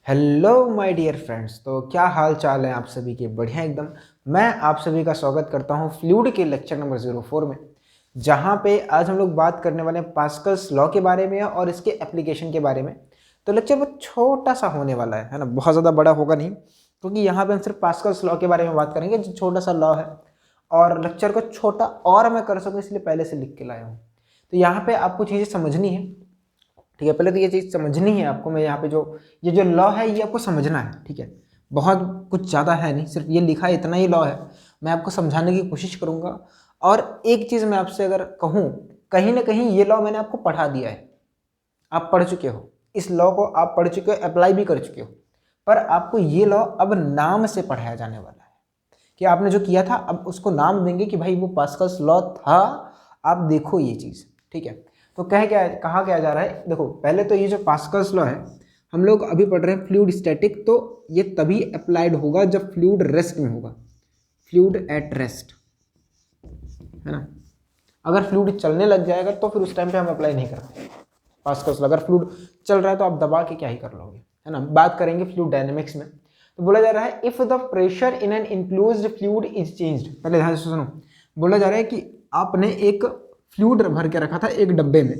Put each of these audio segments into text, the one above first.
Hello my dear friends. तो क्या हाल चाल है आप सभी के? बढ़िया एकदम। मैं आप सभी का स्वागत करता हूं फ्लूइड के लेक्चर नंबर 04 में, जहां पे आज हम लोग बात करने वाले हैं पास्कल्स लॉ के बारे में और इसके एप्लीकेशन के बारे में। तो लेक्चर बहुत छोटा सा होने वाला है ना, बहुत ज़्यादा बड़ा होगा नहीं, क्योंकि यहाँ पे हम सिर्फ पास्कल्स लॉ के बारे में बात करेंगे, जो छोटा सा लॉ है। और लेक्चर को छोटा और मैं कर सकूँ इसलिए पहले से लिख के लाया हूँ। तो यहाँ पे आपको चीज़ें समझनी है, ठीक है। पहले तो ये चीज़ समझनी है आपको। मैं यहाँ पे ये जो लॉ है ये आपको समझना है, ठीक है। बहुत कुछ ज़्यादा है नहीं, सिर्फ ये लिखा है, इतना ही लॉ है। मैं आपको समझाने की कोशिश करूँगा। और एक चीज़ मैं आपसे अगर कहूँ, कहीं ना कहीं ये लॉ मैंने आपको पढ़ा दिया है, आप पढ़ चुके हो इस लॉ को, आप पढ़ चुके हो, अप्लाई भी कर चुके हो। पर आपको ये लॉ अब नाम से पढ़ाया जाने वाला है कि आपने जो किया था अब उसको नाम देंगे कि भाई वो पास्कल्स लॉ था, आप देखो ये चीज़, ठीक है। तो कहा क्या जा रहा है, देखो पहले तो ये जो पास्कल्स लॉ है हम लोग अभी पढ़ रहे हैं फ्लूइड स्टैटिक, तो ये तभी अप्लाइड होगा जब फ्लूइड रेस्ट में होगा, फ्लूइड एट रेस्ट, है ना। अगर फ्लूइड चलने लग जाएगा तो फिर उस टाइम पे हम अप्लाई नहीं करते पास्कल्स लॉ। अगर फ्लूइड चल रहा है तो आप दबा के क्या ही कर लोगे, है ना। बात करेंगे फ्लूइड डायनेमिक्स में। तो बोला जा रहा है if the pressure in an enclosed fluid is changed. पहले ध्यान से सुनो, बोला जा रहा है कि आपने एक फ्लूइड भर के रखा था एक डब्बे में,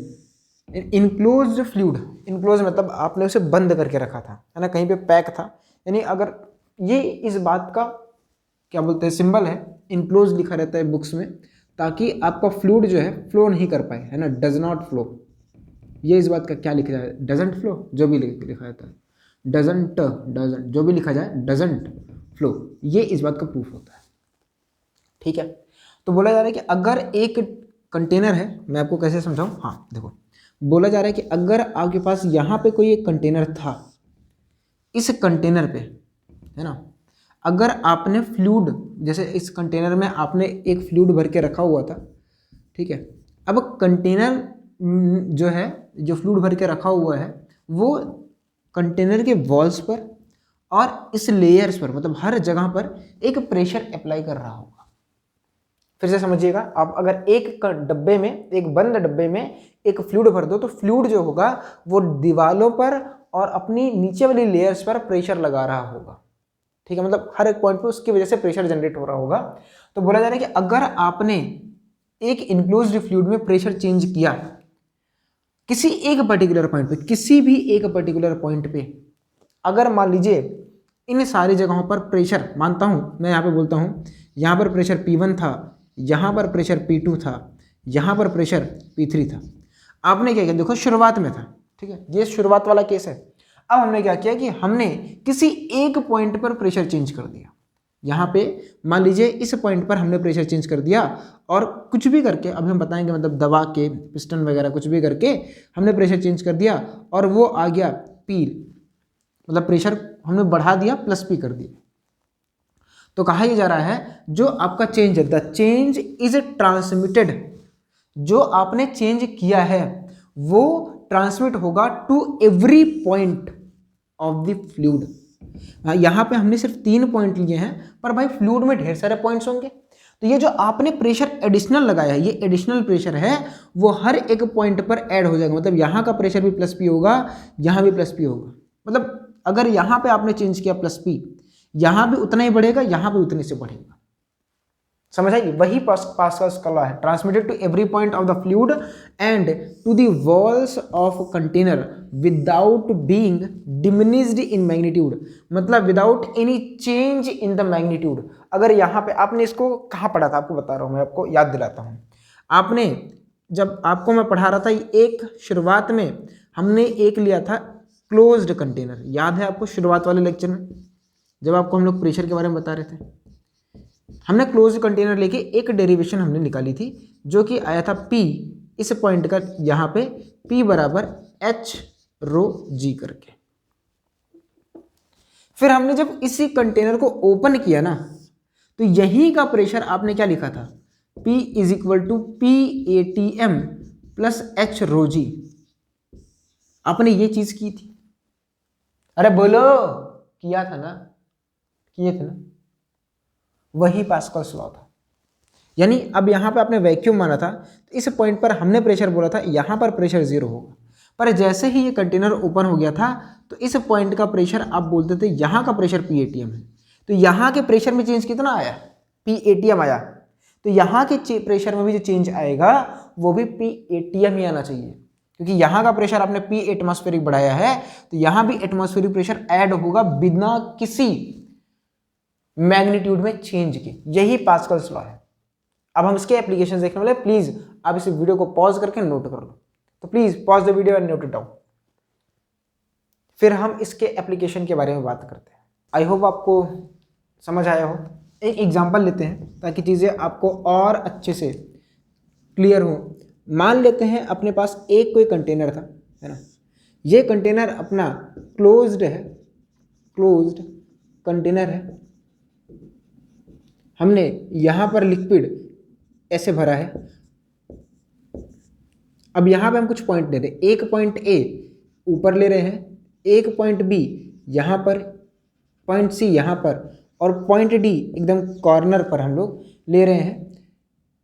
इनक्लोज्ड फ्लूइड, इनक्लोज मतलब आपने उसे बंद करके रखा था, है ना, कहीं पे पैक था। यानी अगर ये इस बात का क्या बोलते हैं सिंबल है, इनक्लोज लिखा रहता है बुक्स में, ताकि आपका फ्लूइड जो है फ्लो नहीं कर पाए, है ना, डज नॉट फ्लो। ये इस बात का क्या लिखा जाए, डजंट फ्लो, जो भी लिखा जाता है, डजंट डजंट जो भी लिखा जाए, डजंट फ्लो, ये इस बात का प्रूफ होता है, ठीक है। तो बोला जा रहा है कि अगर एक कंटेनर है, मैं आपको कैसे समझाऊं, हाँ देखो, बोला जा रहा है कि अगर आपके पास यहाँ पे कोई एक कंटेनर था, इस कंटेनर पे, है ना, अगर आपने फ्लूइड, जैसे इस कंटेनर में आपने एक फ्लूइड भर के रखा हुआ था, ठीक है। अब कंटेनर जो है, जो फ्लूइड भर के रखा हुआ है, वो कंटेनर के वॉल्स पर और इस लेयर्स पर, मतलब हर जगह पर एक प्रेशर अप्लाई कर रहा होगा। फिर से समझिएगा, आप अगर एक डब्बे में, एक बंद डब्बे में एक फ्लूइड भर दो, तो फ्लूइड जो होगा वो दीवालों पर और अपनी नीचे वाली लेयर्स पर प्रेशर लगा रहा होगा, ठीक है। मतलब हर एक पॉइंट पे उसकी वजह से प्रेशर जनरेट हो रहा होगा। तो बोला जा रहा है कि अगर आपने एक इनक्लोज्ड फ्लूइड में प्रेशर चेंज किया किसी एक पर्टिकुलर पॉइंट पे, किसी भी एक पर्टिकुलर पॉइंट पे, अगर मान लीजिए इन सारी जगहों पर प्रेशर, मानता हूं मैं यहाँ पे बोलता हूं, यहाँ पर प्रेशर P1 था, यहाँ पर प्रेशर P2 था, यहाँ पर प्रेशर P3 था। आपने क्या किया, देखो शुरुआत में था, ठीक है, ये शुरुआत वाला केस है। अब हमने क्या किया कि हमने किसी एक पॉइंट पर प्रेशर चेंज कर दिया। यहाँ पे मान लीजिए इस पॉइंट पर हमने प्रेशर चेंज कर दिया, और कुछ भी करके, अभी हम बताएंगे, मतलब दबा के, पिस्टन वगैरह कुछ भी करके हमने प्रेशर चेंज कर दिया, और वो आ गया P, मतलब प्रेशर हमने बढ़ा दिया, +P कर दिया। तो कहा यह जा रहा है जो आपका चेंज है, द चेंज इज ट्रांसमिटेड, जो आपने चेंज किया है वो ट्रांसमिट होगा to every point of the fluid. यहाँ पे हमने सिर्फ 3 पॉइंट लिए हैं, पर भाई फ्लूइड में ढेर सारे पॉइंट्स होंगे। तो ये जो आपने प्रेशर एडिशनल लगाया है, ये एडिशनल प्रेशर है, वो हर एक पॉइंट पर ऐड हो जाएगा। मतलब यहाँ का प्रेशर भी +P होगा, यहाँ भी +P होगा। मतलब अगर यहाँ पे आपने चेंज किया +P, यहाँ भी उतना ही बढ़ेगा, यहाँ भी उतने से बढ़ेगा। समझ आएगी? वही पास्कल्स का लॉ है, transmitted to every point of the fluid and to the walls of container without being diminished in magnitude, मतलब without any change in the magnitude. अगर यहाँ पे आपने इसको कहाँ पढ़ा था, आपको बता रहा हूँ, मैं आपको याद दिलाता हूँ। आपने, जब आपको मैं पढ़ा रहा था, एक शुरुआत में हमने एक लिया था क्लोज्ड कंटेनर, याद है आपको? शुरुआत वाले लेक्चर में जब आपको हम लोग प्रेशर के बारे में बता रहे थे, हमने क्लोज कंटेनर लेके एक डेरिवेशन हमने निकाली थी, जो कि आया था P, इस पॉइंट का यहाँ पे P बराबर H ρg करके। फिर हमने जब इसी कंटेनर को ओपन किया ना, तो यहीं का प्रेशर आपने क्या लिखा था, P = PATM + H ρg। आपने ये चीज की थी, अरे बोलो, किया था ना, किए थे ना, वही पास्कल्स लॉ था। यानी अब यहाँ पे आपने वैक्यूम माना था, तो इस पॉइंट पर हमने प्रेशर बोला था यहाँ पर प्रेशर 0 होगा, पर जैसे ही ये कंटेनर ओपन हो गया था तो इस पॉइंट का प्रेशर आप बोलते थे यहाँ का प्रेशर पी एटीएम है, तो यहाँ के प्रेशर में चेंज कितना आया, पी एटीएम आया। तो यहाँ के प्रेशर में भी जो चेंज आएगा वो भी पी एटीएम ही आना चाहिए, क्योंकि यहाँ का प्रेशर आपने पी एटमॉस्फेरिक बढ़ाया है, तो यहाँ भी एटमॉस्फेरिक प्रेशर ऐड होगा बिना किसी मैग्नीट्यूड में चेंज के। यही पास्कल्स लॉ है। अब हम इसके एप्लीकेशन देखने वाले, प्लीज आप इस वीडियो को पॉज करके नोट कर लो। तो please pause the video and note it down, फिर हम इसके एप्लीकेशन के बारे में बात करते हैं। आई होप आपको समझ आया हो। एक एग्जांपल लेते हैं ताकि चीज़ें आपको और अच्छे से क्लियर हो। मान लेते हैं अपने पास एक कोई कंटेनर था, है ना, ये कंटेनर अपना क्लोज्ड है, क्लोज्ड कंटेनर है। हमने यहाँ पर लिक्विड ऐसे भरा है। अब यहाँ पे हम कुछ पॉइंट ले रहे हैं, एक पॉइंट ए ऊपर ले रहे हैं, एक पॉइंट बी यहाँ पर, पॉइंट सी यहाँ पर, और पॉइंट डी एकदम कॉर्नर पर हम लोग ले रहे हैं।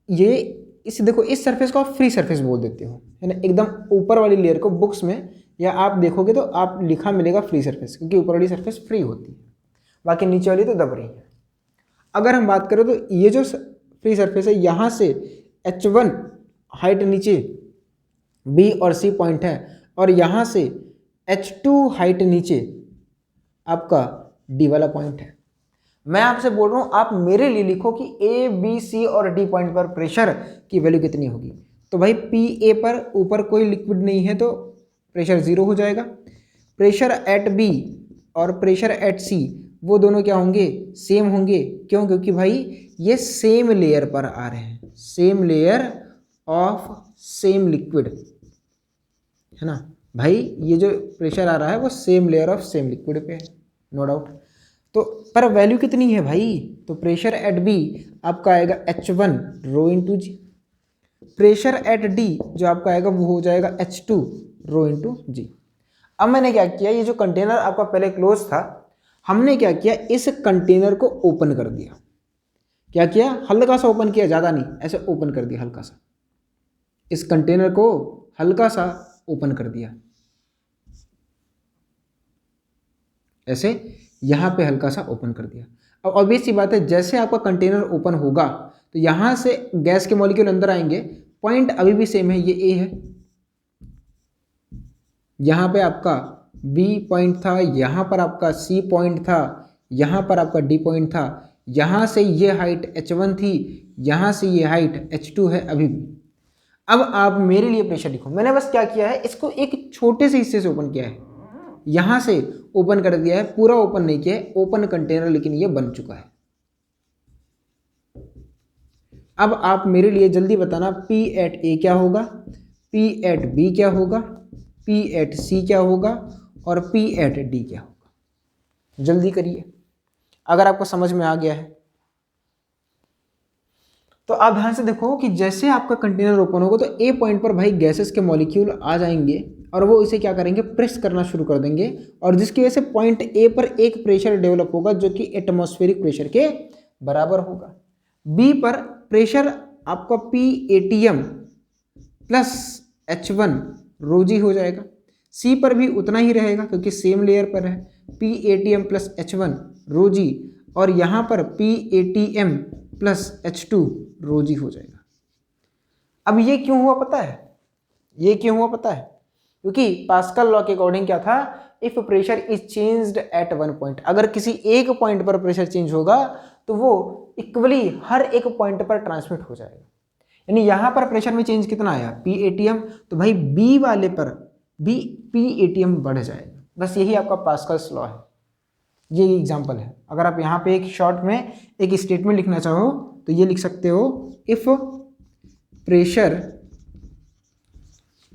ये इस देखो, इस सरफेस को आप फ्री सरफेस बोल देते हो, है ना। एकदम ऊपर वाली लेयर को बुक्स में या आप देखोगे तो आप लिखा मिलेगा फ्री सरफेस, क्योंकि ऊपर वाली सरफेस फ्री होती है, बाकी नीचे वाली तो दब रही है। अगर हम बात करें तो ये जो फ्री सरफेस है, यहाँ से H1 हाइट नीचे B और C पॉइंट है, और यहाँ से H2 हाइट नीचे आपका D वाला पॉइंट है। मैं आपसे बोल रहा हूँ आप मेरे लिए लिखो कि A, B, C और D पॉइंट पर प्रेशर की वैल्यू कितनी होगी। तो भाई PA पर ऊपर कोई लिक्विड नहीं है तो प्रेशर 0 हो जाएगा। प्रेशर एट B और प्रेशर एट C वो दोनों क्या होंगे, सेम होंगे। क्यों? क्योंकि भाई ये सेम लेयर पर आ रहे हैं, same layer of same liquid, है ना भाई। ये जो प्रेशर आ रहा है वो same layer of same liquid पे है, नो डाउट। तो पर वैल्यू कितनी है भाई, तो प्रेशर एट बी आपका आएगा H1 rho into g. Pressure at D जो आपका आएगा वो हो जाएगा H2 रो इंटू जी। अब मैंने क्या किया, ये जो कंटेनर आपका पहले क्लोज था, हमने क्या किया, इस कंटेनर को ओपन कर दिया। क्या किया, हल्का सा ओपन किया, ज़्यादा नहीं, ऐसे ओपन कर दिया हल्का सा। इस कंटेनर को हल्का सा ओपन कर दिया, ऐसे यहाँ पे हल्का सा ओपन कर दिया। अब ऑब्वियस सी बात है, जैसे आपका कंटेनर ओपन होगा तो यहाँ से गैस के मॉलिक्यूल अंदर आएंगे। पॉइंट अभी भी सेम है, ये ए है, यहाँ पे आपका B पॉइंट था, यहाँ पर आपका C पॉइंट था, यहाँ पर आपका D पॉइंट था। यहाँ से ये हाइट H1 थी, यहाँ से ये हाइट H2 है अभी भी। अब आप मेरे लिए प्रेशर लिखो। मैंने बस क्या किया है, इसको एक छोटे से हिस्से से ओपन किया है, यहाँ से ओपन कर दिया है, पूरा ओपन नहीं किया है, ओपन कंटेनर, लेकिन ये बन चुका है। अब आप मेरे लिए जल्दी बताना, P एट A क्या होगा, P एट B क्या होगा, P एट C क्या होगा और P एट D क्या होगा। जल्दी करिए, अगर आपको समझ में आ गया है तो आप ध्यान से देखो कि जैसे आपका कंटेनर ओपन होगा तो A पॉइंट पर भाई गैसेस के मॉलिक्यूल आ जाएंगे और वो इसे क्या करेंगे, प्रेस करना शुरू कर देंगे, और जिसकी वजह से पॉइंट A पर एक प्रेशर डेवलप होगा जो कि एटमॉस्फेरिक प्रेशर के बराबर होगा। B पर प्रेशर आपका P ATM प्लस H1 रोजी हो जाएगा। C पर भी उतना ही रहेगा क्योंकि सेम लेयर पर है, P ATM प्लस H1 रोजी, और यहाँ पर P ATM प्लस H2 रोजी हो जाएगा। अब ये क्यों हुआ पता है, ये क्यों हुआ पता है, क्योंकि पास्कल लॉ के अकॉर्डिंग क्या था, if pressure is changed at one point, अगर किसी एक पॉइंट पर प्रेशर चेंज होगा तो वो इक्वली हर एक पॉइंट पर ट्रांसमिट हो जाएगा। यानी यहाँ पर प्रेशर में चेंज कितना आया, P ATM, तो भाई B वाले पर भी P ATM बढ़ जाएगा। बस यही आपका पास्कल्स लॉ है, ये एग्जाम्पल है। अगर आप यहाँ पे एक शॉर्ट में एक स्टेटमेंट लिखना चाहो तो ये लिख सकते हो, if pressure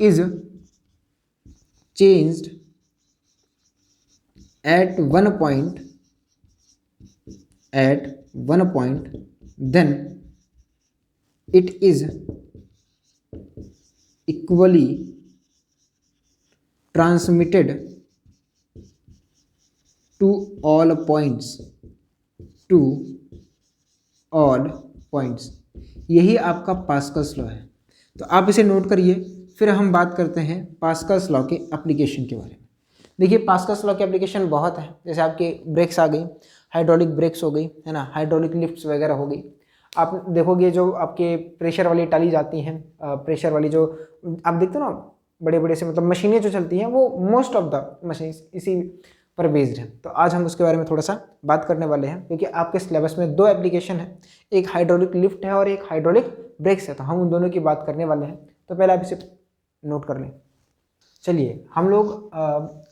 is changed at one point then it is equally transmitted to all points. यही आपका पास्कल्स लॉ है। तो आप इसे नोट करिए, फिर हम बात करते हैं पास्कल्स लॉ के एप्लीकेशन के बारे में। देखिए पास्कल्स लॉ की एप्लीकेशन बहुत है, जैसे आपके ब्रेक्स आ गई, हाइड्रोलिक ब्रेक्स हो गई है ना, हाइड्रोलिक लिफ्ट्स वगैरह हो गई। आप देखोगे जो आपके प्रेशर वाली टाली जाती हैं, प्रेशर वाली जो आप देखते हो ना बड़े बड़े से मतलब मशीनें जो चलती हैं, वो मोस्ट ऑफ द मशीन इसी पर बेस्ड है। तो आज हम उसके बारे में थोड़ा सा बात करने वाले हैं, क्योंकि आपके सिलेबस में 2 एप्लीकेशन है, एक हाइड्रोलिक लिफ्ट है और एक हाइड्रोलिक ब्रेक्स है, तो हम उन दोनों की बात करने वाले हैं। तो पहले आप इसे नोट कर लें। चलिए हम लोग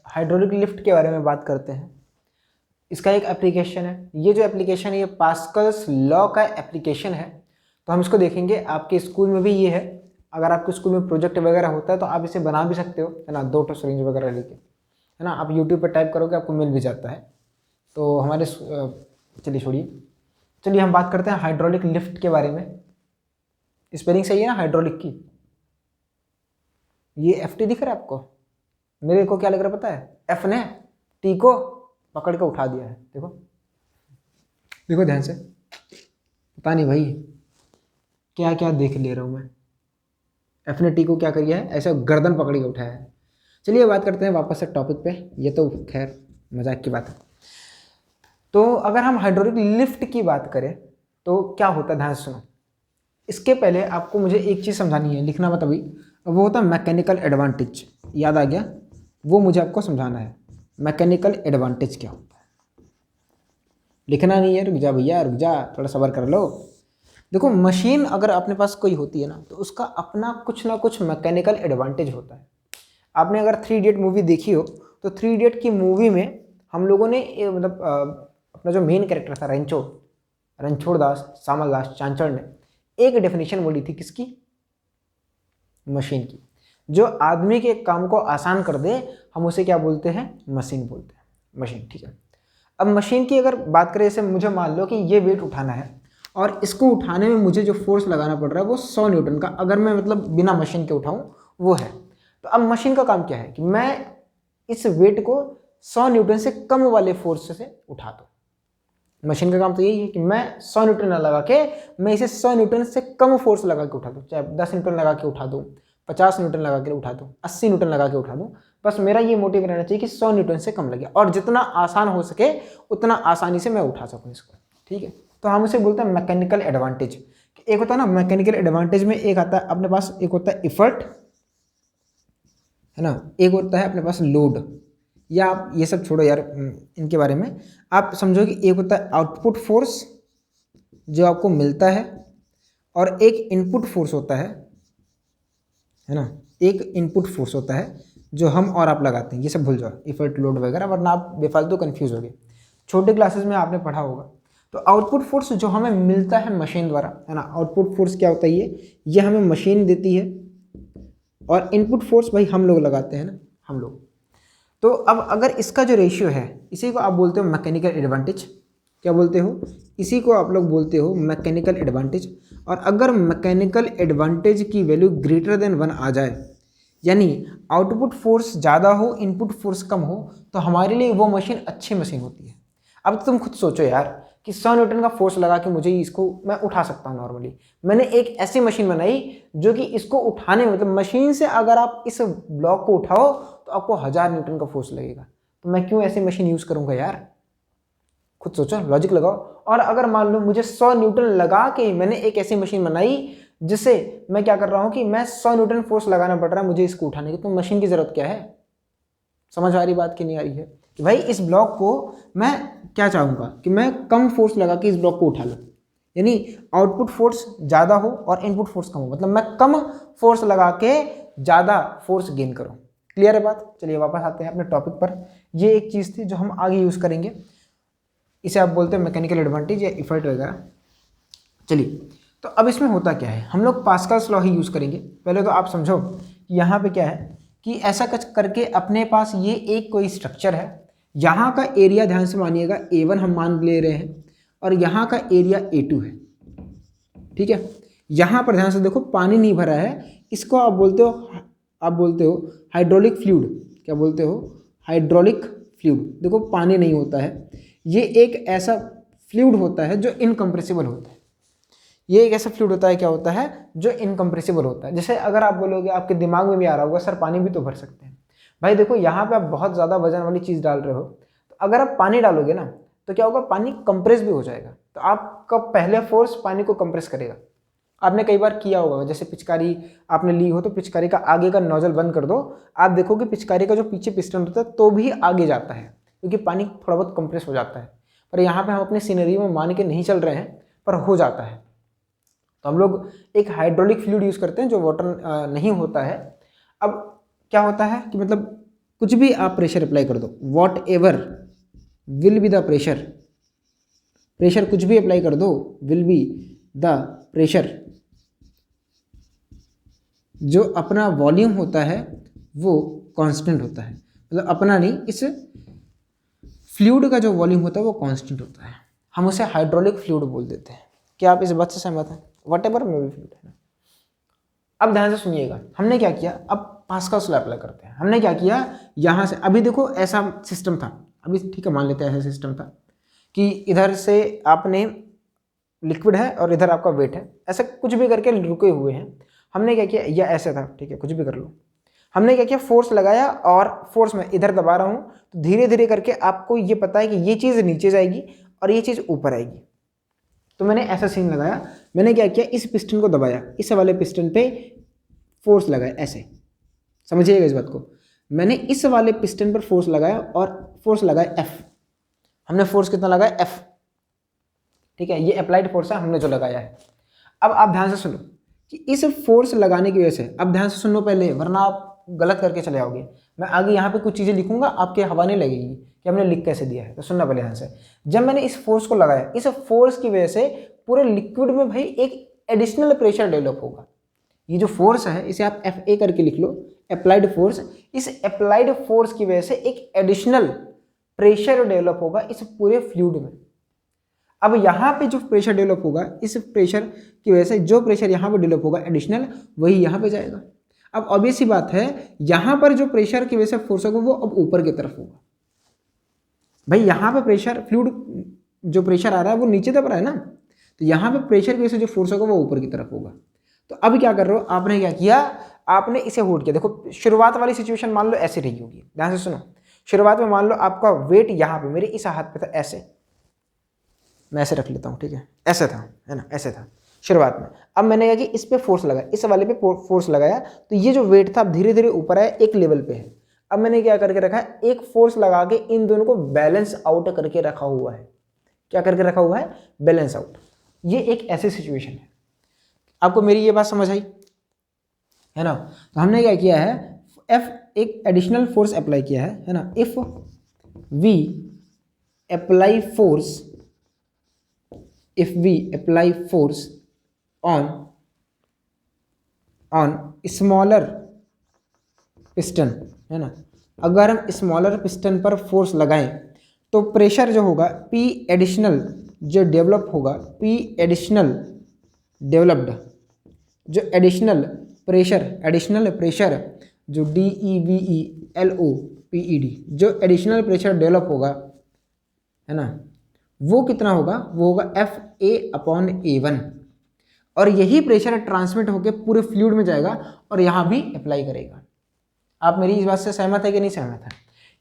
हाइड्रोलिक लिफ्ट के बारे में बात करते हैं। इसका एक एप्लीकेशन है, ये जो एप्लीकेशन है ये पास्कल्स लॉ का एप्लीकेशन है। तो हम इसको देखेंगे, आपके स्कूल में भी ये है। अगर आपके स्कूल में प्रोजेक्ट वगैरह होता है तो आप इसे बना भी सकते हो, है ना, 2 सिरिंज वगैरह लेके, है ना, आप यूट्यूब पर टाइप करोगे आपको मिल भी जाता है। तो हमारे चलिए छोड़िए, चलिए हम बात करते हैं हाइड्रोलिक लिफ्ट के बारे में। स्पेलिंग सही है ना हाइड्रोलिक की? ये FT दिख रहा है आपको? मेरे को क्या लग रहा है पता है? F ने T को पकड़ के उठा दिया है। देखो देखो ध्यान से, पता नहीं भाई क्या क्या देख ले रहा हूँ मैं। F ने T को क्या किया है, ऐसे गर्दन पकड़ के उठाया है। चलिए बात करते हैं वापस से टॉपिक पे, ये तो खैर मजाक की बात है। तो अगर हम हाइड्रोलिक लिफ्ट की बात करें तो क्या होता है, ध्यान से सुनो। इसके पहले आपको मुझे एक चीज़ समझानी है, लिखना मत अभी, वो होता है मैकेनिकल एडवांटेज। याद आ गया? वो मुझे आपको समझाना है, मैकेनिकल एडवांटेज क्या होता है। लिखना नहीं है, रुक जा भैया रुक जा, थोड़ा सब्र कर लो। देखो मशीन अगर अपने पास कोई होती है ना, तो उसका अपना कुछ ना कुछ मैकेनिकल एडवांटेज होता है। आपने अगर 3 इडियट मूवी देखी हो तो 3 इडियट की मूवी में हम लोगों ने मतलब अपना जो मेन कैरेक्टर था रणछोड़ दास, सामल दास चांचड़ ने एक डेफिनेशन बोली थी, किसकी? मशीन की। जो आदमी के काम को आसान कर दे हम उसे क्या बोलते हैं? मशीन बोलते हैं। मशीन, ठीक है। अब मशीन की अगर बात करें, जैसे मुझे मान लो कि ये वेट उठाना है और इसको उठाने में मुझे जो फोर्स लगाना पड़ रहा है वो 100 न्यूटन का, अगर मैं मतलब बिना मशीन के उठाऊं वो है। तो अब मशीन का काम क्या है कि मैं इस वेट को 100 न्यूटन से कम वाले फोर्स से उठा दूँ। मशीन का काम तो यही है कि मैं 100 न्यूटन ना लगा के मैं इसे 100 न्यूटन से कम फोर्स लगा के उठा दूँ, चाहे 10 न्यूटन लगा के उठा दूँ, 50 न्यूटन लगा के उठा दूँ, 80 न्यूटन लगा के उठा दूँ। बस मेरा ये मोटिव रहना चाहिए कि 100 न्यूटन से कम लगे और जितना आसान हो सके उतना आसानी से मैं उठा सकूँ इसको, ठीक है। तो हम उसे बोलते हैं मैकेनिकल एडवांटेज। एक होता है ना मैकेनिकल एडवांटेज में, एक आता है अपने पास, एक होता है इफर्ट, है ना, एक होता है अपने पास लोड। या आप ये सब छोड़ो यार इनके बारे में, आप समझो कि एक होता है आउटपुट फोर्स जो आपको मिलता है, और एक इनपुट फोर्स होता है ना, एक इनपुट फोर्स होता है जो हम और आप लगाते हैं। ये सब भूल जाओ, इफर्ट लोड वगैरह, वरना आप बेफालतू कंफ्यूज हो गए। छोटे क्लासेस में आपने पढ़ा होगा। तो आउटपुट फोर्स जो हमें मिलता है मशीन द्वारा, है ना, आउटपुट फोर्स क्या होता है, ये हमें मशीन देती है, और इनपुट फोर्स भाई हम लोग लगाते हैं ना, हम लोग। तो अब अगर इसका जो रेशियो है, इसी को आप बोलते हो मैकेनिकल एडवांटेज। क्या बोलते हो? इसी को आप लोग बोलते हो मैकेनिकल एडवांटेज। और अगर मैकेनिकल एडवांटेज की वैल्यू ग्रेटर देन 1 आ जाए, यानी आउटपुट फोर्स ज़्यादा हो इनपुट फोर्स कम हो, तो हमारे लिए वो मशीन अच्छी मशीन होती है। अब तुम खुद सोचो यार कि 100 न्यूटन का फोर्स लगा के मुझे इसको मैं उठा सकता हूँ नॉर्मली। मैंने एक ऐसी मशीन बनाई जो कि इसको उठाने में, मतलब मशीन से अगर आप इस ब्लॉक को उठाओ तो आपको 1000 न्यूटन का फोर्स लगेगा। तो मैं क्यों ऐसी मशीन यूज़ करूँगा यार? खुद सोचो, लॉजिक लगाओ। और अगर मान लो मुझे 100 न्यूटन लगा के मैंने एक ऐसी मशीन बनाई जिससे मैं क्या कर रहा हूँ कि मैं 100 न्यूटन फोर्स लगाना पड़ रहा है मुझे इसको उठाने की, तो मशीन की ज़रूरत क्या है? समझ आ रही बात कि नहीं आ रही है? कि भाई इस ब्लॉक को मैं क्या चाहूँगा कि मैं कम फोर्स लगा के इस ब्लॉक को उठा लूँ, यानी आउटपुट फोर्स ज़्यादा हो और इनपुट फोर्स कम हो, मतलब मैं कम फोर्स लगा के ज़्यादा फोर्स गेन करूँ। क्लियर है बात? चलिए वापस आते हैं अपने टॉपिक पर। ये एक चीज़ थी जो हम आगे यूज़ करेंगे, इसे आप बोलते हैं मैकेनिकल एडवांटेज या इफर्ट वगैरह। चलिए, तो अब इसमें होता क्या है, हम लोग पास्कल्स लॉ ही यूज़ करेंगे। पहले तो आप समझो कि यहाँ पे क्या है कि ऐसा कुछ करके अपने पास ये एक कोई स्ट्रक्चर है, यहाँ का एरिया ध्यान से मानिएगा A1 हम मान ले रहे हैं, और यहाँ का एरिया A2 है, ठीक है। यहाँ पर ध्यान से देखो पानी नहीं भरा है, इसको आप बोलते हो हाइड्रोलिक फ्लूइड। क्या बोलते हो? Hydraulic fluid. देखो पानी नहीं होता है, ये एक ऐसा फ्लूइड होता है जो इनकम्प्रेसिबल होता है। ये एक ऐसा फ्लूइड होता है, क्या होता है, जो इनकम्प्रेसिबल होता है। जैसे अगर आप बोलोगे, आपके दिमाग में भी आ रहा होगा, सर पानी भी तो भर सकते हैं। भाई देखो, यहाँ पे आप बहुत ज़्यादा वजन वाली चीज़ डाल रहे हो, तो अगर आप पानी डालोगे ना तो क्या होगा, पानी कंप्रेस भी हो जाएगा। तो आपका पहले फोर्स पानी को कंप्रेस करेगा। आपने कई बार किया होगा, जैसे पिचकारी आपने ली हो तो पिचकारी का आगे का नोजल बंद कर दो, आप देखोगे पिचकारी का जो पीछे पिस्टन होता है तो भी आगे जाता है, क्योंकि पानी थोड़ा बहुत कंप्रेस हो जाता है। पर यहाँ पे हम अपने सिनेरियो में मान के नहीं चल रहे हैं, पर हो जाता है। तो हम लोग एक हाइड्रोलिक फ्लूइड यूज़ करते हैं जो वाटर नहीं होता है। अब क्या होता है कि मतलब कुछ भी आप प्रेशर अप्लाई कर दो, what ever will be the pressure, pressure कुछ भी अप्लाई कर दो, विल बी द प्रेशर, जो अपना वॉल्यूम होता है वो कांस्टेंट होता है। मतलब अपना नहीं, इस फ्लूइड का जो वॉल्यूम होता है वो कांस्टेंट होता है। हम उसे हाइड्रोलिक फ्लूइड बोल देते हैं। क्या आप इस बात से सहमत हैं? वट एवर में भी फ्लूइड है ना। अब ध्यान से सुनिएगा, हमने क्या किया, अब पास्कल्स लॉ अप्लाई करते हैं। हमने क्या किया, यहाँ से अभी देखो ऐसा सिस्टम था, अभी ठीक है मान लेते हैं ऐसा सिस्टम था कि इधर से आपने लिक्विड है और इधर आपका वेट है, ऐसा कुछ भी करके रुके हुए हैं। हमने क्या किया, या ऐसे था, ठीक है कुछ भी कर लो। हमने क्या किया, फोर्स लगाया और फोर्स में इधर दबा रहा हूँ, तो धीरे धीरे करके आपको ये पता है कि ये चीज़ नीचे जाएगी और ये चीज़ ऊपर आएगी। तो मैंने ऐसा सीन लगाया, मैंने क्या किया, इस पिस्टन को दबाया, इस वाले पिस्टन पे फोर्स लगाया, ऐसे समझिएगा इस बात को। मैंने इस वाले पिस्टन पर फोर्स लगाया और फोर्स लगाया F। हमने फोर्स कितना लगाया, F, ठीक है, ये अप्लाइड फोर्स है हमने जो लगाया है। अब आप ध्यान से सुनो कि इस फोर्स लगाने की वजह से, अब ध्यान से सुनो पहले, वरना आप गलत करके चले आओगे। मैं आगे यहाँ पे कुछ चीज़ें लिखूंगा, आपके हवा नहीं लगेगी कि हमने लिख कैसे दिया है। तो सुनना पहले ध्यान से। जब मैंने इस फोर्स को लगाया, इस फोर्स की वजह से पूरे लिक्विड में भाई एक एडिशनल प्रेशर डेवलप होगा। ये जो फोर्स है इसे आप FA करके लिख लो, अप्लाइड फोर्स। इस अप्लाइड फोर्स की वजह से एक एडिशनल प्रेशर डेवलप होगा इस पूरे फ्लूइड में। अब यहाँ पे जो प्रेशर डेवलप होगा, इस प्रेशर की वजह से जो प्रेशर यहाँ पे डेवलप होगा एडिशनल, वही यहाँ पे जाएगा। अब ऑब्वियस सी बात है, यहाँ पर जो प्रेशर की वजह से फोर्स होगा वो अब ऊपर की तरफ होगा। भाई यहाँ पे प्रेशर, फ्लूइड जो प्रेशर आ रहा है वो नीचे दब रहा है ना, तो यहाँ पे प्रेशर की वजह से जो फोर्स होगा वो ऊपर की तरफ होगा। तो अब क्या कर रहे हो, आपने क्या किया, आपने इसे होल्ड किया। देखो शुरुआत वाली सिचुएशन मान लो ऐसे रही होगी, ध्यान से सुनो। शुरुआत में मान लो आपका वेट यहाँ पे मेरे इस हाथ पे था, ऐसे मैं ऐसे रख लेता हूँ, ठीक है, ऐसे था, है ना, ऐसे था शुरुआत में। अब मैंने क्या कि इस पे फोर्स लगाया, इस वाले पे फोर्स लगाया, तो ये जो वेट था अब धीरे धीरे ऊपर आया, एक लेवल पे है। अब मैंने क्या करके रखा है, एक फोर्स लगा के इन दोनों को बैलेंस आउट करके रखा हुआ है। क्या करके रखा हुआ है, बैलेंस आउट। ये एक ऐसी सिचुएशन है। आपको मेरी ये बात समझ आई है ना। तो हमने क्या किया है, F एक एडिशनल फोर्स अप्लाई किया है ना। If we apply force, if we apply force on smaller piston, है ना, अगर हम स्मॉलर पिस्टन पर फोर्स लगाएं तो प्रेशर जो होगा P एडिशनल जो डेवलप होगा, P एडिशनल डेवलप्ड, जो एडिशनल प्रेशर जो DEVELOPED जो एडिशनल प्रेशर डेवलप होगा, है ना, वो कितना होगा, वो होगा FA/A1। और यही प्रेशर ट्रांसमिट होकर पूरे फ्लूइड में जाएगा और यहाँ भी अप्लाई करेगा। आप मेरी इस बात से सहमत है कि नहीं सहमत है,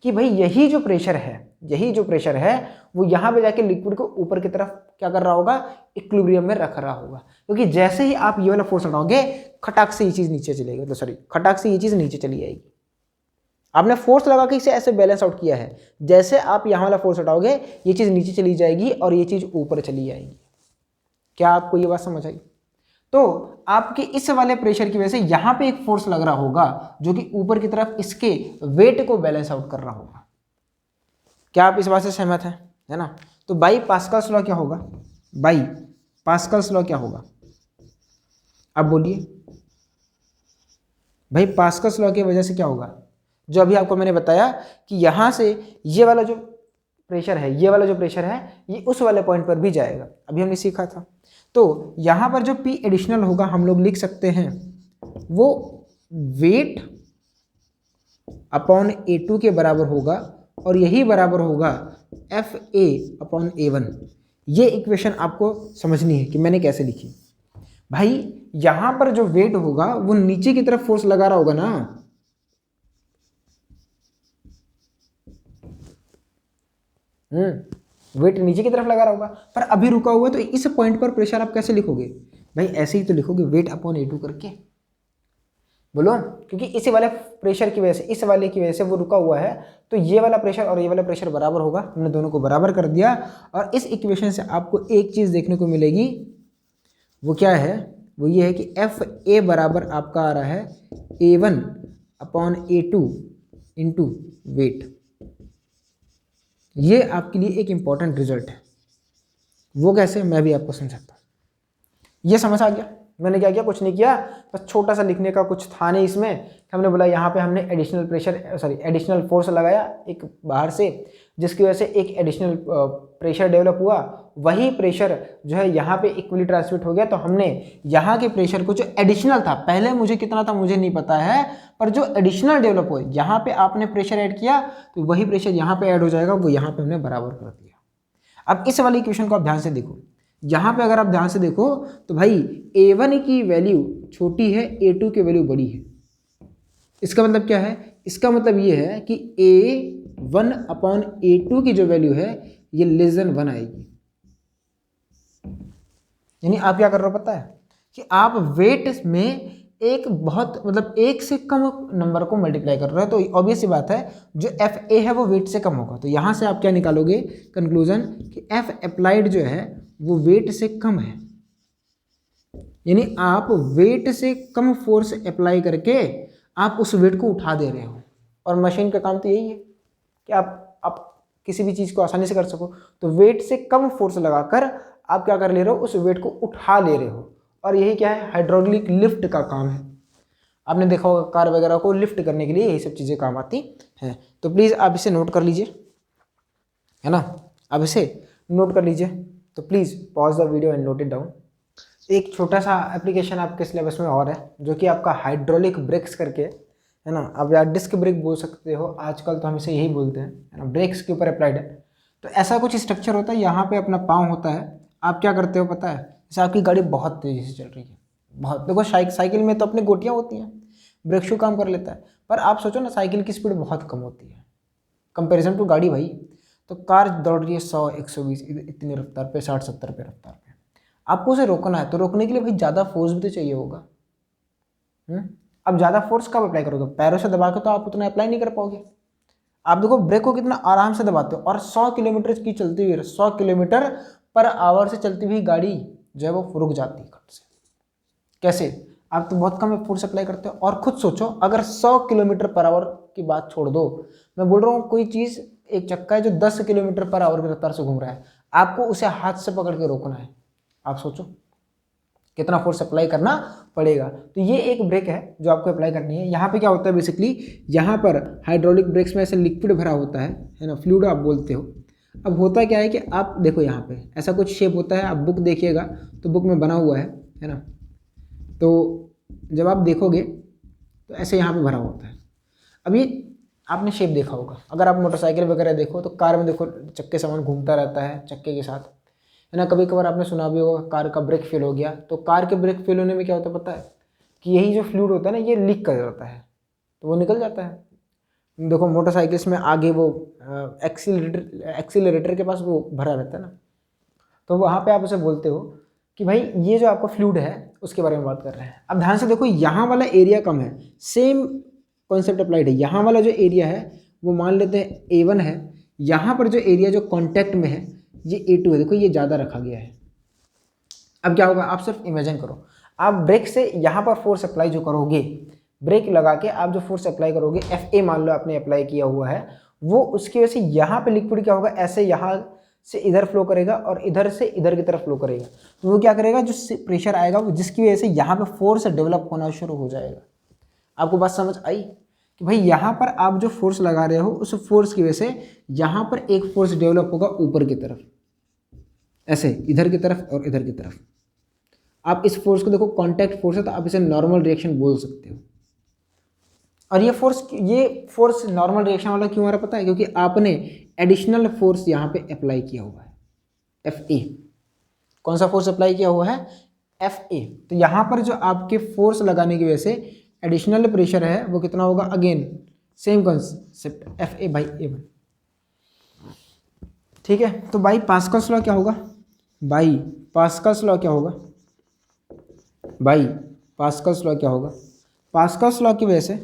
कि भाई यही जो प्रेशर है वो यहाँ पे जाके लिक्विड को ऊपर की तरफ क्या कर रहा होगा, इक्विलिब्रियम में रख रहा होगा। क्योंकि जैसे ही आप ये वाला फोर्स हटाओगे, खटाक से ये चीज़ नीचे चलेगी, मतलब सॉरी, खटाक से ये चीज़ नीचे चली जाएगी। आपने फोर्स लगा के इसे ऐसे बैलेंस आउट किया है, जैसे आप यहाँ वाला फोर्स हटाओगे ये चीज़ नीचे चली जाएगी और ये चीज़ ऊपर चली जाएगी। क्या आपको ये बात समझ आई? तो आपके इस वाले प्रेशर की वजह से यहाँ पे एक फोर्स लग रहा होगा जो कि ऊपर की तरफ इसके वेट को बैलेंस आउट कर रहा होगा। क्या आप इस बात से सहमत हैं, है ना। तो बाई पास्कल्स लॉ क्या होगा, बाई पास्कल्स लॉ क्या होगा, अब बोलिए भाई। पास्कल्स लॉ की वजह से क्या होगा, जो अभी आपको मैंने बताया कि यहाँ से ये वाला जो प्रेशर है, ये उस वाले पॉइंट पर भी जाएगा, अभी हमने सीखा था। तो यहाँ पर जो P एडिशनल होगा हम लोग लिख सकते हैं वो वेट अपॉन A2 के बराबर होगा और यही बराबर होगा FA/A1। ये इक्वेशन आपको समझनी है कि मैंने कैसे लिखी। भाई यहां पर जो वेट होगा वो नीचे की तरफ फोर्स लगा रहा होगा ना, वेट नीचे की तरफ लगा रहा होगा, पर अभी रुका हुआ है, तो इस पॉइंट पर प्रेशर आप कैसे लिखोगे भाई? ऐसे ही तो लिखोगे, वेट अपॉन A2 करके, बोलो, क्योंकि इसी वाले प्रेशर की वजह से, इस वाले की वजह से वो रुका हुआ है, तो ये वाला प्रेशर और ये वाला प्रेशर बराबर होगा। हमने दोनों को बराबर कर दिया, और इस इक्वेशन से आपको एक चीज देखने को मिलेगी, वो क्या है? वो ये है कि FA बराबर आपका आ रहा है A1 upon A2 into weight. ये आपके लिए एक इंपॉर्टेंट रिजल्ट है। वो कैसे, मैं भी आपको समझाता हूँ। ये समझ आ गया? मैंने क्या किया, कुछ नहीं किया, बस छोटा सा लिखने का कुछ था नहीं इसमें। हमने बोला यहाँ पे हमने additional pressure, sorry additional force लगाया एक बाहर से, जिसकी वजह से एक एडिशनल प्रेशर डेवलप हुआ। वही प्रेशर जो है यहाँ पे इक्वली ट्रांसमिट हो गया, तो हमने यहाँ के प्रेशर को जो एडिशनल था, पहले मुझे कितना था मुझे नहीं पता है, पर जो एडिशनल डेवलप हुआ यहाँ पे आपने प्रेशर ऐड किया, तो वही प्रेशर यहाँ पे ऐड हो जाएगा, वो यहाँ पे हमने बराबर कर दिया। अब इस वाली इक्वेशन को आप ध्यान से देखो, यहाँ पे अगर आप ध्यान से देखो तो भाई A1 की वैल्यू छोटी है, A2 की वैल्यू बड़ी है। इसका मतलब क्या है? इसका मतलब ये है कि A1 अपॉन A2 की जो वैल्यू है ये लेस देन 1 आएगी। यानी आप क्या कर रहे हो पता है? कि आप वेट में एक बहुत मतलब एक से कम नंबर को मल्टीप्लाई कर रहे हो, तो ऑब्वियस सी बात है जो FA है वो वेट से कम होगा। तो यहाँ से आप क्या निकालोगे कंक्लूजन, कि F अप्लाइड जो है वो वेट से कम है। यानी आप वेट से कम फोर्स अप्लाई करके आप उस वेट को उठा दे रहे हो, और मशीन का काम तो यही है कि आप किसी भी चीज़ को आसानी से कर सको। तो वेट से कम फोर्स लगाकर आप क्या कर ले रहे हो, उस वेट को उठा ले रहे हो, और यही क्या है, हाइड्रोलिक लिफ्ट का काम है। आपने देखा होगा कार वगैरह को लिफ्ट करने के लिए यही सब चीज़ें काम आती हैं। तो प्लीज़ आप इसे नोट कर लीजिए, है ना, आप इसे नोट कर लीजिए। तो please pause the video and note it down. एक छोटा सा एप्लीकेशन आपके सिलेबस में और है, जो कि आपका हाइड्रोलिक ब्रेक्स करके है ना, आप या डिस्क ब्रेक बोल सकते हो, आजकल तो हम इसे यही बोलते हैं, है ना, ब्रेक्स के ऊपर अप्लाइड है। तो ऐसा कुछ स्ट्रक्चर होता है, यहाँ पे अपना पाँव होता है। आप क्या करते हो पता है, जैसे आपकी गाड़ी बहुत तेज़ी से चल रही है, बहुत, देखो साइकिल में तो अपनी गोटियाँ होती हैं, ब्रेक शू काम कर लेता है, पर आप सोचो ना साइकिल की स्पीड बहुत कम होती है कंपेरिजन टू गाड़ी भाई। तो कार दौड़ रही है 100 120 इतनी रफ्तार पे, 60 70 पे रफ्तार पे, आपको उसे रोकना है, तो रोकने के लिए भाई ज़्यादा फोर्स भी तो चाहिए होगा। अब ज़्यादा फोर्स कब अप्लाई करोगे? पैरों से दबा के तो आप उतना अप्लाई नहीं कर पाओगे। आप देखो ब्रेक को कितना आराम से दबाते हो, और 100 किलोमीटर की चलती हुई 100 किलोमीटर पर आवर से चलती हुई गाड़ी जो है वो रुक जाती है खट से। कैसे? आप तो बहुत कम फोर्स अप्लाई करते हो। और खुद सोचो, अगर 100 किलोमीटर पर आवर की बात छोड़ दो, मैं बोल रहा हूँ कोई चीज़, एक चक्का है जो 10 किलोमीटर पर आवर की रफ्तार से घूम रहा है, आपको उसे हाथ से पकड़ के रोकना है। आप सोचो कितना फोर्स अप्लाई करना पड़ेगा। तो ये एक ब्रेक है जो आपको अप्लाई करनी है। यहाँ पे क्या होता है बेसिकली, यहाँ पर हाइड्रोलिक ब्रेक्स में ऐसे लिक्विड भरा होता है ना, फ्लूइड आप बोलते हो। अब होता क्या है कि आप देखो यहाँ पे ऐसा कुछ शेप होता है, आप बुक देखिएगा तो बुक में बना हुआ है ना, तो जब आप देखोगे तो ऐसे यहाँ पे भरा होता है। अब ये आपने शेप देखा होगा, अगर आप मोटरसाइकिल वगैरह देखो तो कार में देखो चक्के सामान घूमता रहता है चक्के के साथ, है ना। कभी कभार आपने सुना भी होगा कार का ब्रेक फेल हो गया, तो कार के ब्रेक फेल होने में क्या होता है पता है, कि यही जो फ्लूइड होता है ना ये लीक कर जाता है, तो वो निकल जाता है। देखो मोटरसाइकिल्स में आगे वो एक्सीलरेटर के पास वो भरा रहता है ना, तो वहाँ पे आप उसे बोलते हो कि भाई ये जो आपका फ्लूइड है उसके बारे में बात कर रहे हैं। अब ध्यान से देखो, यहाँ वाला एरिया कम है, सेम कॉन्सेप्ट अप्लाइड है। यहाँ वाला जो एरिया है वो मान लेते हैं A1 है, यहाँ पर जो एरिया जो कॉन्टैक्ट में है ये A2 है, देखो ये ज़्यादा रखा गया है। अब क्या होगा, आप सिर्फ इमेजिन करो, आप ब्रेक से यहाँ पर फोर्स अप्लाई जो करोगे, ब्रेक लगा के आप जो फोर्स अप्लाई करोगे, FA मान लो आपने अप्लाई किया हुआ है, वो उसकी वजह से यहाँ पे लिक्विड क्या होगा, ऐसे यहाँ से इधर फ्लो करेगा और इधर से इधर की तरफ फ्लो करेगा। तो वो क्या करेगा, जो प्रेशर आएगा वो जिसकी वजह से यहाँ पे फोर्स डेवलप होना शुरू हो जाएगा। आपको बात समझ आई कि भाई यहाँ पर आप जो फोर्स लगा रहे हो उस फोर्स की वजह से यहाँ पर एक फोर्स डेवलप होगा ऊपर की तरफ, ऐसे इधर की तरफ और इधर की तरफ। आप इस फोर्स को देखो कांटेक्ट फोर्स है, तो आप इसे नॉर्मल रिएक्शन बोल सकते हो। और ये फोर्स नॉर्मल रिएक्शन वाला क्यों आ रहा पता है, क्योंकि आपने एडिशनल फोर्स यहाँ पे अप्लाई किया हुआ है, FA। कौन सा फोर्स अप्लाई किया हुआ है, एफ ए। तो यहाँ पर जो आपके फोर्स लगाने की वजह से एडिशनल प्रेशर है वो कितना होगा, again same concept F A by A one. ठीक है, तो बाई पास्कल्स लॉ क्या होगा, बाई पास्कल्स लॉ क्या होगा, बाई पास्कल्स लॉ क्या होगा, पास्कल्स लॉ की वजह से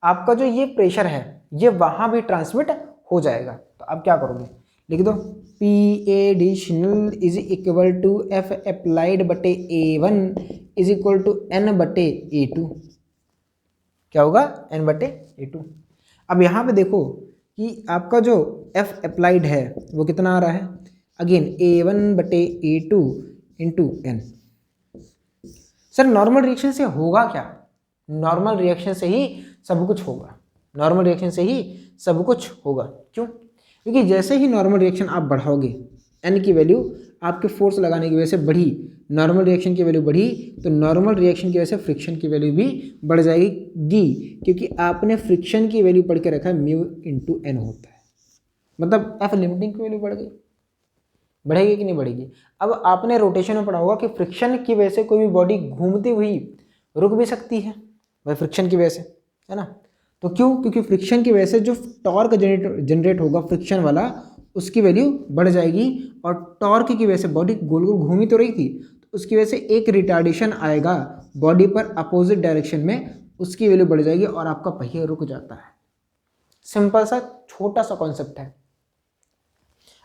आपका जो ये प्रेशर है ये वहाँ भी ट्रांसमिट हो जाएगा। तो आप क्या करोगे, लिख दो P additional is equal to F applied बटे A one is equal to N बटे ए टू। क्या होगा, एन बटे ए टू। अब यहाँ पे देखो कि आपका जो एफ अप्लाइड है वो कितना आ रहा है, अगेन ए वन बटे A two into N. Sir normal reaction से होगा क्या, नॉर्मल रिएक्शन से ही सब कुछ होगा, नॉर्मल रिएक्शन से ही सब कुछ होगा। क्यों, क्योंकि जैसे ही नॉर्मल रिएक्शन आप बढ़ाओगे एन की वैल्यू आपके फोर्स लगाने की वजह से बढ़ी, नॉर्मल रिएक्शन की वैल्यू बढ़ी, तो नॉर्मल रिएक्शन की वजह से फ्रिक्शन की वैल्यू भी बढ़ जाएगी, क्योंकि आपने फ्रिक्शन की वैल्यू पढ़ के रखा है म्यू इंटू एन होता है, मतलब एफ लिमिटिंग की वैल्यू बढ़ गई, बढ़ेगी कि नहीं बढ़ेगी। अब आपने रोटेशन में पढ़ा होगा कि फ्रिक्शन की वजह से कोई भी बॉडी घूमती हुई रुक भी सकती है, वह फ्रिक्शन की वजह से, है ना। तो क्यों, क्योंकि फ्रिक्शन की वजह से जो टॉर्क जनरेट होगा फ्रिक्शन वाला उसकी वैल्यू बढ़ जाएगी, और टॉर्क की वजह से बॉडी गोल गोल घूमी तो रही थी, तो उसकी वजह से एक रिटार्डेशन आएगा बॉडी पर अपोजिट डायरेक्शन में, उसकी वैल्यू बढ़ जाएगी और आपका पहिया रुक जाता है। सिंपल सा छोटा सा कॉन्सेप्ट है,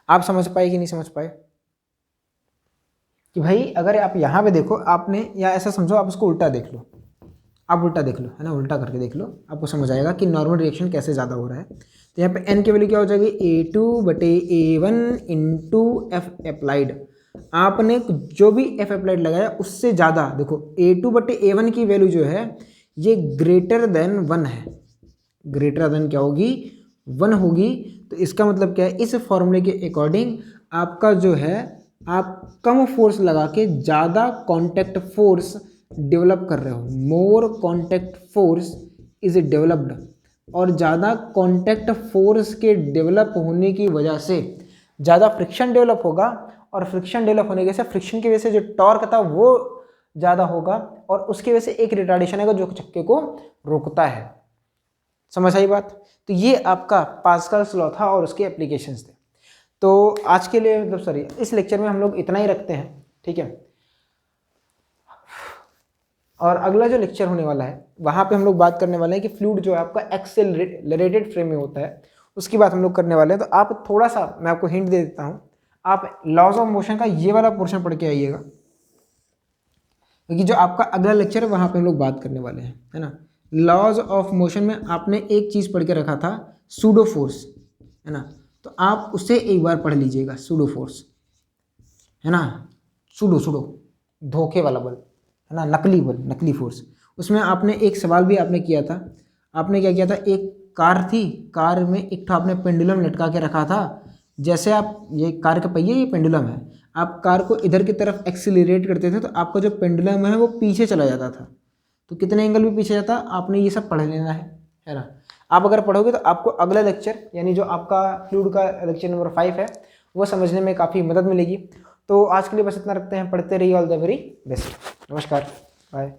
आप समझ पाए कि नहीं समझ पाए, कि भाई अगर आप यहाँ पे देखो आपने, या ऐसा समझो आप उसको उल्टा देख लो, आप उल्टा देख लो, है ना, उल्टा करके देख लो, आपको समझ आएगा कि नॉर्मल रिएक्शन कैसे ज़्यादा हो रहा है। तो यहाँ पे एन की वैल्यू क्या हो जाएगी, ए टू बटे A one into F applied. आपने जो भी एफ अप्लाइड लगाया उससे ज़्यादा, देखो ए टू बटे ए वन की वैल्यू जो है ये ग्रेटर देन वन है, ग्रेटर देन क्या होगी, वन होगी। तो इसका मतलब क्या है, इस फॉर्मूले के अकॉर्डिंग आपका जो है आप कम फोर्स लगा के ज़्यादा कॉन्टैक्ट फोर्स डेवलप कर रहे हो, मोर कॉन्टैक्ट फोर्स इज डेवलप्ड, और ज़्यादा कॉन्टैक्ट फोर्स के डेवलप होने की वजह से ज़्यादा फ्रिक्शन डेवलप होगा, और फ्रिक्शन डेवलप होने की वजह से फ्रिक्शन की वजह से जो टॉर्क था वो ज़्यादा होगा, और उसकी वजह से एक रिटार्डेशन आएगा जो चक्के को रोकता है। समझ आई बात। तो ये आपका पास्कल्स लॉ था और उसके एप्लीकेशंस थे। तो आज के लिए मतलब सॉरी इस लेक्चर में हम लोग इतना ही रखते हैं, ठीक है। और अगला जो लेक्चर होने वाला है वहाँ पे हम लोग बात करने वाले हैं कि फ्लूइड जो है आपका एक्सेलरेटेड फ्रेम में होता है, उसकी बात हम लोग करने वाले हैं। तो आप थोड़ा सा, मैं आपको हिंट दे देता हूँ, आप लॉज ऑफ मोशन का ये वाला पोर्शन पढ़ के आइएगा, क्योंकि जो आपका अगला लेक्चर है वहाँ पे हम लोग बात करने वाले हैं, है ना। लॉज ऑफ मोशन में आपने एक चीज़ पढ़ के रखा था, सूडो फोर्स, है ना, तो आप उसे एक बार पढ़ लीजिएगा, सूडो फोर्स, है ना, सूडो धोखे वाला बल, है ना, नकली बल, नकली फोर्स। उसमें आपने एक सवाल भी आपने किया था, आपने क्या किया था, एक कार थी, कार में एक तो आपने पेंडुलम लटका के रखा था, जैसे आप, ये कार का पहिया ये पेंडुलम है, आप कार को इधर की तरफ एक्सीलरेट करते थे तो आपका जो पेंडुलम है वो पीछे चला जाता था, तो कितने एंगल भी पीछे जाता, आपने ये सब पढ़ लेना है ना। आप अगर पढ़ोगे तो आपको अगला लेक्चर यानी जो आपका फ्लूइड का लेक्चर नंबर 5 है वो समझने में काफ़ी मदद मिलेगी। तो आज के लिए बस इतना रखते हैं, पढ़ते रहिए, ऑल द वेरी बेस्ट, नमस्कार, बाय।